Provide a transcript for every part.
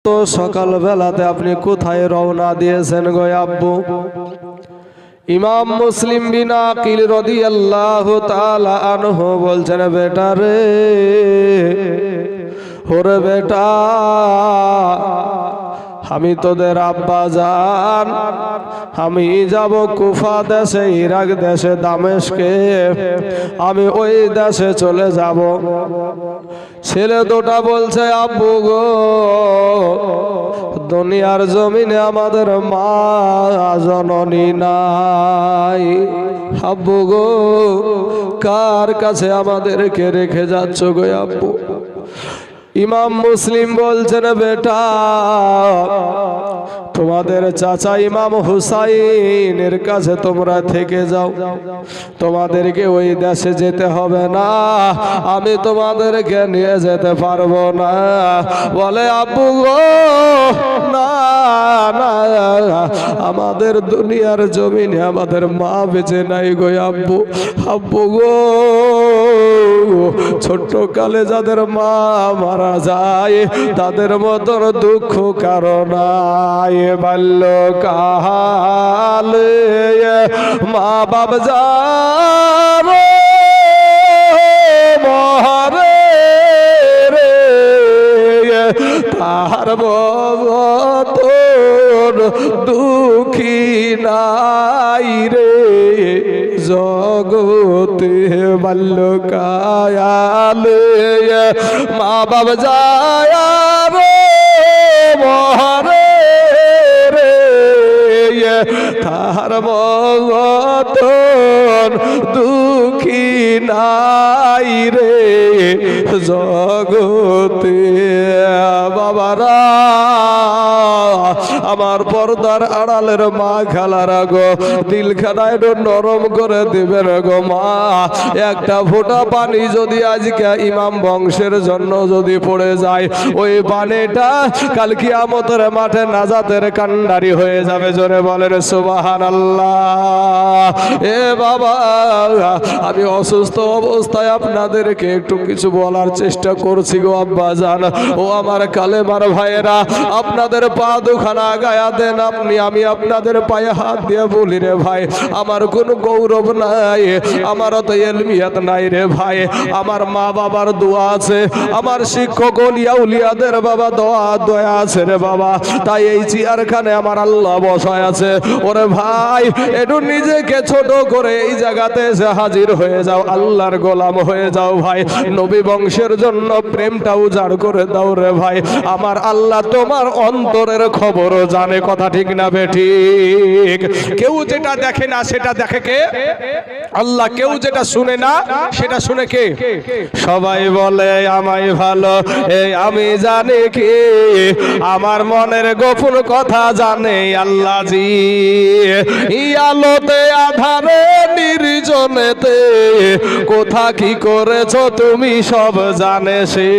তো সকাল বেলাতে আপনি কোথায় রওনা দিয়েছেন গো আব্বু? ইমাম মুসলিম বিন আকিল রাদিয়াল্লাহু তাআলা আনহু বলছেন, বেটা রে, ওরে বেটা, আমি তোদের আব্বা জান, আমি যাব কুফা দেশে, ইরাক দেশে, দামেস্কে, আমি ওই দেশে চলে যাব। ছেলে দুটা বলছে, আব্বু গো, দুনিয়ার জমিনে আমাদের মা জননী নাই, আব্বু গো, কার কাছে আমাদেরকে রেখে যাচ্ছ গো আব্বু? ইমাম মুসলিম বলছেন, বেটা, তোমাদের চাচা ইমাম হুসাইনের কাছে তোমরা থেকে যাও, তোমাদেরকে ওই দেশে যেতে হবে না, আমি তোমাদেরকে নিয়ে যেতে পারবো না। বলে, আব্বু গো, না না, আমাদের দুনিয়ার জমিনে আমাদের মা বেঁচে নাই গো আব্বু। আব্বু গো, ছোট্ট কালে যাদের মা মারা যায় তাদের মতন দুঃখ কারণ বাল্যকালে মা বাপ যারে মহারে রে, তার মতন দুঃখী নাই রে জগতে। বাল্যকালে মা বাপ যায় রে মহারে রে, তার মতন দুঃখী নাই রে জগতে। বাবারা, আমার পর্দার আড়ালের মা খালারা গো, দিলখানায় নরম করে দিবেন গো মা। একটা ফোঁটা পানি যদি আজকে ইমাম বংশের জন্য যদি পড়ে যায়, ওই পানিটা কাল কিয়ামতের মাঠে নাজাতের কান্ডারি হয়ে যাবে। জোরে বলেন সুবহানাল্লাহ। এ বাবা, আমি অসুস্থ অবস্থায় আপনাদেরকে একটু কিছু বলার চেষ্টা করছি গো আব্বা জান। ও আমার কালেমার ভাইয়েরা, আপনাদের পা দুখানা গায়া দেন আপনি, আমি আপনাদের পায়ে হাত দিয়ে বলি রে ভাই, আমার কোনো গৌরব নাই, আমার তো এলমিয়াত নাই রে ভাই, আমার মা বাবার দোয়া আছে, আমার শিক্ষক ওলিয়া উলিয়াদের বাবা দোয়া আছে রে বাবা, তাই এই চেয়ারখানে আমার আল্লাহ বসায় আছে। ওরে ভাই, একটু নিজেকে ছোট করে এই জায়গাতে এসে হাজির হয়ে যাও, আল্লাহর গোলাম হয়ে যাও ভাই, নবী বংশের জন্য প্রেমটা উজাড় করে দাও রে ভাই। আমার আল্লাহ তোমার অন্তরের খবর জানে, কথা ঠিক না বেঠিক? কেউ যেটা দেখে না সেটা দেখে কে? আল্লাহ। কেউ যেটা শুনে না সেটা শুনে কে? সবাই বলে আমায় ভালো, আমি জানি কি আমার মনের গোপন কথা জানে আল্লাহ জি। আলোতে আধারে নির্জনেতে কোথা কি করেছো তুমি সব জানে সে।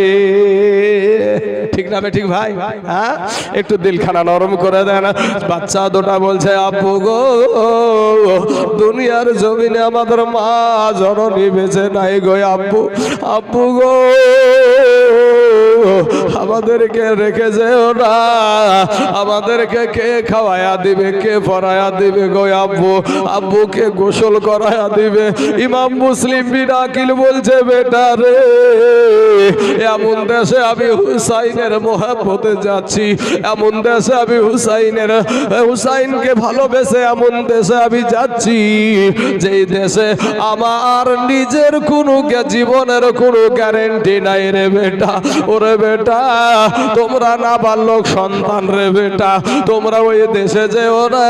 ঠিক না ঠিক ভাই? হ্যাঁ, একটু দিলখানা নরম করে দেন। বাচ্চা দুটা বলছে, আব্বু গো, দুনিয়ার জমিনে আমাদের মা জননী বেঁচে নাই গো আব্বু। আব্বু গো, আমাদেরকে রেখে যেও না, আমাদেরকে কে খাওয়ায়া দিবে, কে পড়ায়া দিবে গো আব্বু? আব্বুকে গোসল করায়া দিবে? ইমাম মুসলিম বিন আকিল বলছে, বেটা রে, এমন দেশে আমি হুসাইনের মোহাব্বতে যাচ্ছি, এমন দেশে আমি হুসাইনকে ভালোবেসে এমন দেশে আমি যাচ্ছি যেই দেশে আমার নিজের কোনো জীবনের কোনো গ্যারেন্টি নাই রে বেটা। ওরে বেটা, তোমরা নাবালক সন্তান রে বেটা, তোমরা ওই দেশে যেও না,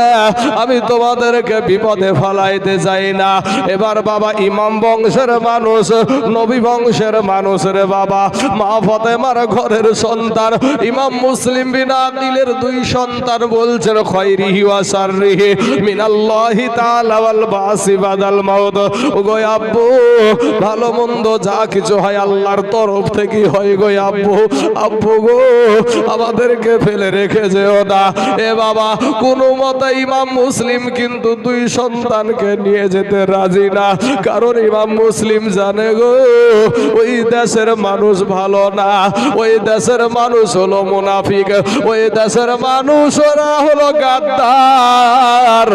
আমি তোমাদেরকে বিপদে ফেলাইতে চাই না। এবার বাবা, ইমাম বংশের মানুষ, নবী বংশের মানুষ রে বাবা, মা ফাতেমার ঘরের সন্তান ইমাম মুসলিম বিন আকিলের দুই সন্তান বলছেন, খয়রিহি ওয়া শাররিহি মিনাল্লাহি তাআলা ওয়াল বাসি বাদাল মাউত। গো আব্বু, ভালো মন্দ যা কিছু হয় আল্লাহর তরফ থেকে হয় গো আব্বু। আব্বু আব্বু গো আমাদেরকে ফেলে রেখে যেও না। এ বাবা কোনো মতে ইমাম মুসলিম কিন্তু দুই সন্তানকে নিয়ে যেতে রাজি না, কারণ ইমাম মুসলিম জানে গো ওই দেশের মানুষ ভালো না, ওই দেশের মানুষ হলো মুনাফিক, ওই দেশের মানুষ ওরা হলো গাদ্দার।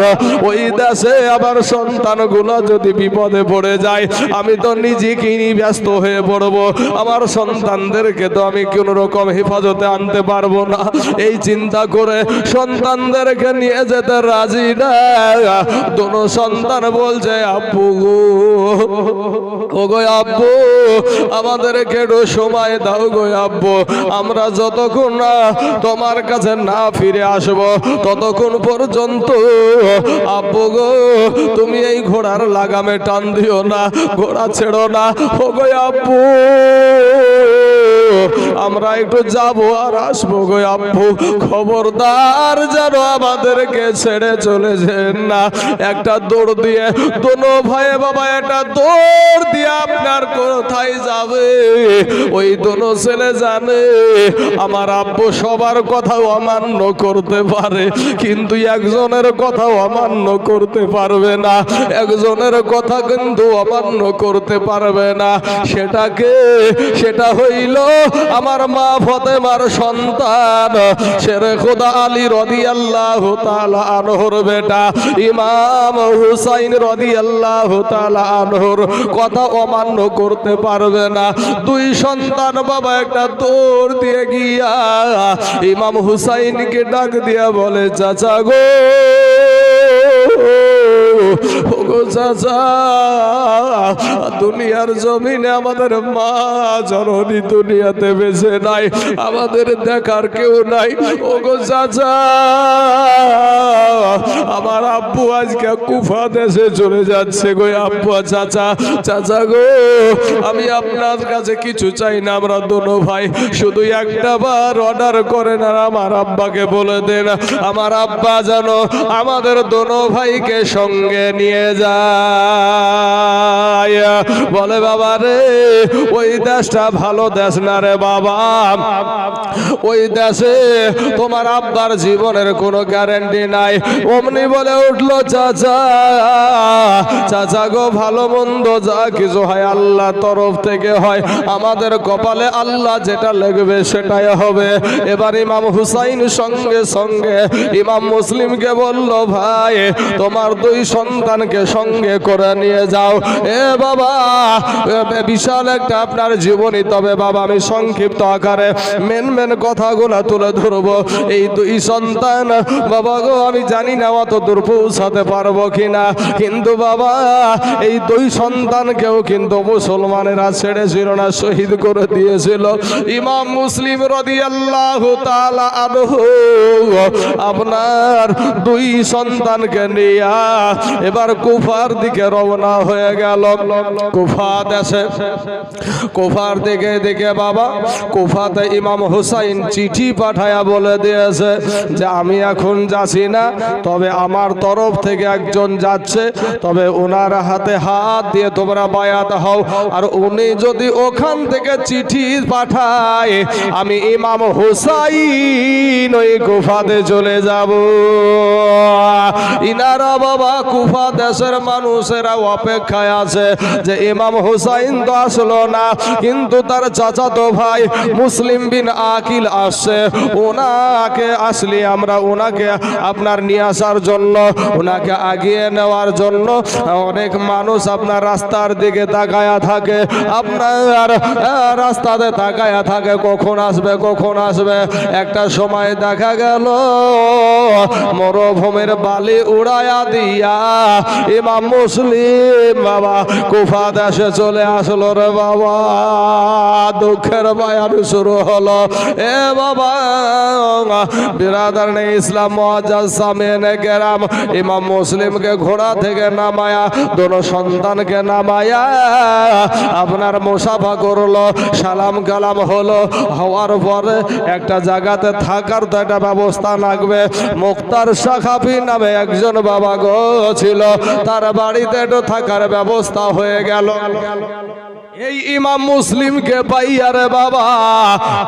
ওই দেশে আবার সন্তানগুলো যদি বিপদে পড়ে যায় আমি তো নিজেকে নিয়ে ব্যস্ত হয়ে পড়বো, আমার সন্তানদেরকে তো আমি কোন রকম হেফাজতে আনতে পারবো না। এই চিন্তা করে সন্তানদেরকে নিয়ে যেতে রাজি না। দোনো সন্তান বলছে আব্বু গো, ও গো আব্বু আমাদেরকে একটু সময় দাও গো আব্বু, আমরা যতক্ষণ না তোমার কাছে না ফিরে আসবো ততক্ষণ পর্যন্ত আব্বু গো তুমি এই ঘোড়ার লাগামে টান দিও না, ঘোড়া ছেড়ো না। ও গো আব্বু আমরা একটু যাবো আর আসবো গো আব্বু, খবরদার যেন আমাদেরকে ছেড়ে চলে যেন না। একটা দৌড় দিয়ে দোনো ভাই বাবা একটা দৌড় দিয়ে আপনার কোথায় যাবে ওই দোনো ছেলে জানে আমার আব্বু সবার কথাও অমান্য করতে পারে কিন্তু একজনের কথাও অমান্য করতে পারবে না, একজনের কথা কিন্তু অমান্য করতে পারবে না। সেটা হইল আমার মা ফাতেমার সন্তান শেরে খোদা আলী রাদিয়াল্লাহু তাআলা আনহুর বেটা ইমাম হুসাইন রাদিয়াল্লাহু তাআলা আনহুর কথা অমান্য করতে পারবে না। দুই সন্তান বাবা একটা দৌড় দিয়ে গিয়া ইমাম হুসাইনকে ডাক দিয়া বলে চাচা গো, ওগো চাচা দুনিয়ার জমিনে আমাদের মা জননী দুনিয়াতে বেঁচে নাই, আমাদের দেখার কেউ নাই। ওগো চাচা আমার আব্বু আজকে কুফা দেশে চলে যাচ্ছে গো আব্বু। চাচা গো আমি আপনার কাছে কিছু চাই না, আমরা দোনো ভাই শুধু একটা বার অর্ডার করেন আর আমার আব্বাকে বলে দেন আমার আব্বা যেন আমাদের দোনো ভাইকে সঙ্গে নিয়ে যায়। বলে বাবা রে ওই দেশটা ভালো দেশ না রে বাবা, ওই দেশে তোমার আব্বার জীবনের কোনো গ্যারান্টি নাই। অমনি বলে উঠলো চাচা গো ভালো মন্দ যা কিছু হয় আল্লাহ তরফ থেকে হয়, আমাদের কপালে আল্লাহ যেটা লিখবে সেটাই হবে। এবার ইমাম হুসাইন সঙ্গে সঙ্গে ইমাম মুসলিমকে বলল ভাই তোমার দুই সন্তানকে সঙ্গে করে নিয়ে যাও। এ বাবা বিশাল একটা আপনার জীবনী, তবে বাবা আমি সংক্ষিপ্ত আকারে মেন কথাগুলো তুলে ধরবো। এই দুই সন্তান বাবা গো আমি জানি না অত দূর পৌঁছাতে পারবো কিনা, কিন্তু বাবা এই দুই সন্তানকেও কিন্তু মুসলমানেরা ছেড়েছিল না, শহীদ করে দিয়েছিল। ইমাম মুসলিম রাদিয়াল্লাহু তাআলা আনহু আপনার দুই সন্তানকে নিয়ে এবার কুফার দিকে রওনা হয়ে গেল। কুফা দেশে কুফার দিকে বাবা কুফাতে ইমাম হুসাইন চিঠি পাঠায়া বলে দিয়েছে যে আমি এখন যাচ্ছি না, তবে আমার তরফ থেকে একজন যাচ্ছে, তবে ওনার হাতে হাত দিয়ে তোমরা বায়াত হও। আর উনি যদি ওখান থেকে চিঠি পাঠায় আমি ইমাম হুসাইন ওই কুফাতে চলে যাব। ইনারা বাবা কুফা দেশের মানুষেরা অপেক্ষায় আছে যে ইমাম হুসাইন তো আসলো না, কিন্তু তার চাচাতো ভাই মুসলিম বিন আকিল আসছে, ওনাকে আসলে আমরা ওনাকে আপনার নিয়ে আসার জন্য, ওনাকে আগিয়ে নেওয়ার জন্য অনেক মানুষ আপনার রাস্তার দিকে তাকায়া থাকে, আপনার রাস্তাতে তাকায়া থাকে কখন আসবে। একটা সময় দেখা গেল মরুভূমির বালি উড়ায়া দিয়া ইমাম মুসলিম বাবা কুফা দেশে চলে আসলো রে বাবা। দুঃখের বয়ান শুরু হলো। এ বাবা বিরাদার ইসলাম মুআজ্জাজ সামিনে কেরাম ইমাম মুসলিমকে ঘোড়া থেকে নামায়া দোনো সন্তানকে নামায়া আপনার মুসাফা করলো, সালাম কালাম হলো। হওয়ার পরে একটা জায়গাতে থাকার তো একটা ব্যবস্থা লাগবে। মুক্তার সাখাফি নামে একজন বাবা গো ছিল, তার বাড়িতে একটু থাকার ব্যবস্থা হয়ে গেল। এই ইমাম মুসলিমকে পাইয়া রে বাবা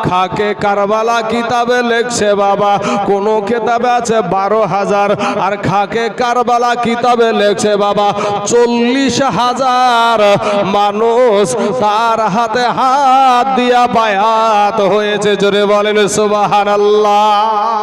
খাকে কারবালা কিতাবে লেখছে বাবা, কোন কিতাবে আছে 12,000 আর খাকে কারবালা কিতাবে লেখছে বাবা 40,000 মানুষ তার হাতে হাত দিয়া বায়াত হয়েছে। জোরে বলেন সুবহানাল্লাহ।